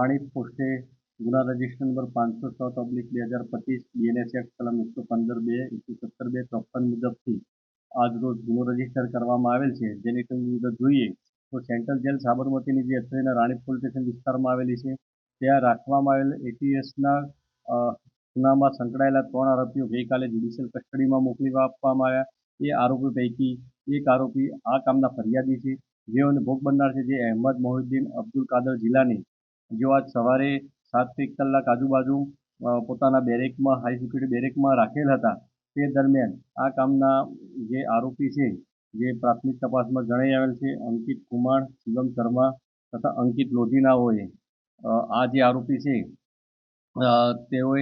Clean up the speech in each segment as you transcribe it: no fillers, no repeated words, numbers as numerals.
राणी पोस्टे गुना register number 507/2025 BNS act કલમ 115(2), 117(2), 53 મુજબથી આજ રોજ ગુનો રજીસ્ટર કરવામાં આવેલ છે, જેની વિગત જોઈએ તો સેન્ટ્રલ જેલ સાબરમતીની જે અત્રેના રાણી પોલીસ સ્ટેશન વિસ્તારમાં આવેલી છે, ત્યાં રાખવામાં આવેલ એટીએસના ગુનામાં સંકળાયેલા 3 આરોપીઓ ગઈકાલે જ્યુડિશિયલ કસ્ટડીમાં મોકલી આપવામાં આવ્યા. એ આરોપી પૈકી એક આરોપી આ કામના ફરિયાદી છે, જેઓને ભોગ બનનાર છે, જે અહેમદ મોહિદ્દીન અબ્દુલ કાદર જિલાની, જેઓ આજ સવારે 7 કલાક આજુબાજુ પોતાના બેરેકમાં, હાઈ સિક્યુરિટી બેરેકમાં રાખેલ હતા. તે દરમિયાન આ કામના જે આરોપી છે, જે પ્રાથમિક તપાસમાં જણાઈ આવેલ છે, અંકિત કુમાર, શિવમ શર્મા તથા અંકિત લોધિનાઓએ આ જે આરોપી છે તેઓએ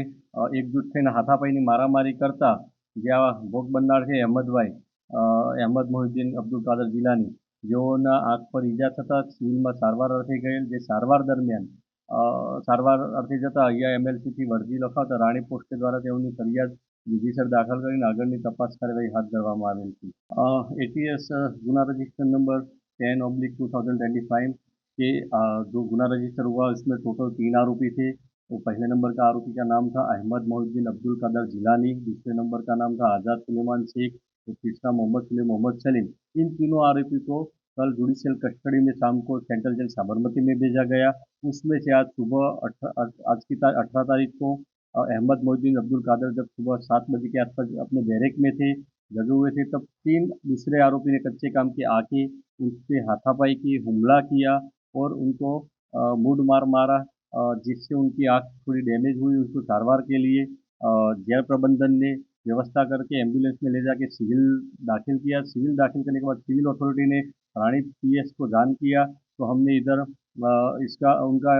એકજૂથ થઈને હાથાપાઈની મારામારી કરતા જે આ ભોગ બનનાર છે અહેમદ મોહિદ્દીન અબ્દુલ કાદર જિલાની, જેઓના આંખ પર ઈજા થતાં સિવિલમાં સારવાર અર્થે ગયેલ, જે સારવાર દરમિયાન સારવાર અર્થે જતાં અહીંયા એમએલસીથી વરજી લખાવતા રાણી પોસ્ટે દ્વારા તેઓની ફરિયાદ વિધિસર દાખલ કરીને આગળની તપાસ કાર્યવાહી હાથ ધરવામાં આવેલ છે. एटीएस गुना रजिस्टर नंबर 10/2025 के जो गुना रजिस्टर हुआ उसमें टोटल 3 आरोपी थे. तो पहले नंबर का आरोपी का नाम था अहमद मोहिद्दीन अब्दुल कादर जिलानी, दूसरे नंबर का नाम था आज़ाद सुलेमान शेख, तो तीसरा मोहम्मद सलीम. इन तीनों आरोपी को कल जुडिशियल कस्टडी में शाम को सेंट्रल जेल साबरमती में भेजा गया. उसमें से आज सुबह 18 तारीख को अहमद मोहिद्दीन अब्दुल कादर जब सुबह 7 बजे के आसपास अपने बैरेक में थे, जगे हुए थे, तब 3 दूसरे आरोपी ने कच्चे काम के आके उन पे हाथापाई की, हमला किया और उनको मूड मार मारा, जिससे उनकी आँख थोड़ी डैमेज हुई. उसको सारवार के लिए जेल प्रबंधन ने व्यवस्था करके एम्बुलेंस में ले जाके सिविल दाखिल किया. सिविल दाखिल करने के बाद सिविल अथॉरिटी ने रानी पीएस को जान किया. तो हमने इधर उनका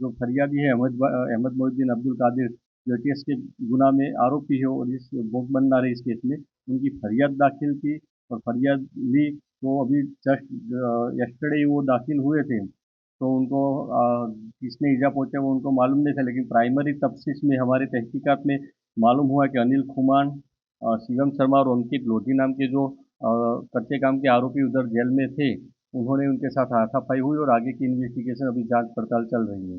जो फरियादी है अहमद मोहिद्दीन अब्दुल कादिर, जो एटीएस के गुना में आरोपी है और इस भोग बनना रहे इस केस में, उनकी फरियाद दाखिल की और फरियाद ली. तो अभी जस्ट यस्टरडे वो दाखिल हुए थे, तो उनको किसने ईजा पहुंचा वो उनको मालूम नहीं था, लेकिन प्राइमरी तफ्तीश में हमारे तहकीकात में मालूम हुआ कि अनिल खुमान, शिवम शर्मा और अंकित लोधी नाम के जो कच्चे काम के आरोपी उधर जेल में थे, उन्होंने उनके साथ हाथापाई हुई और आगे की इन्वेस्टिगेशन अभी जांच पड़ताल चल रही है.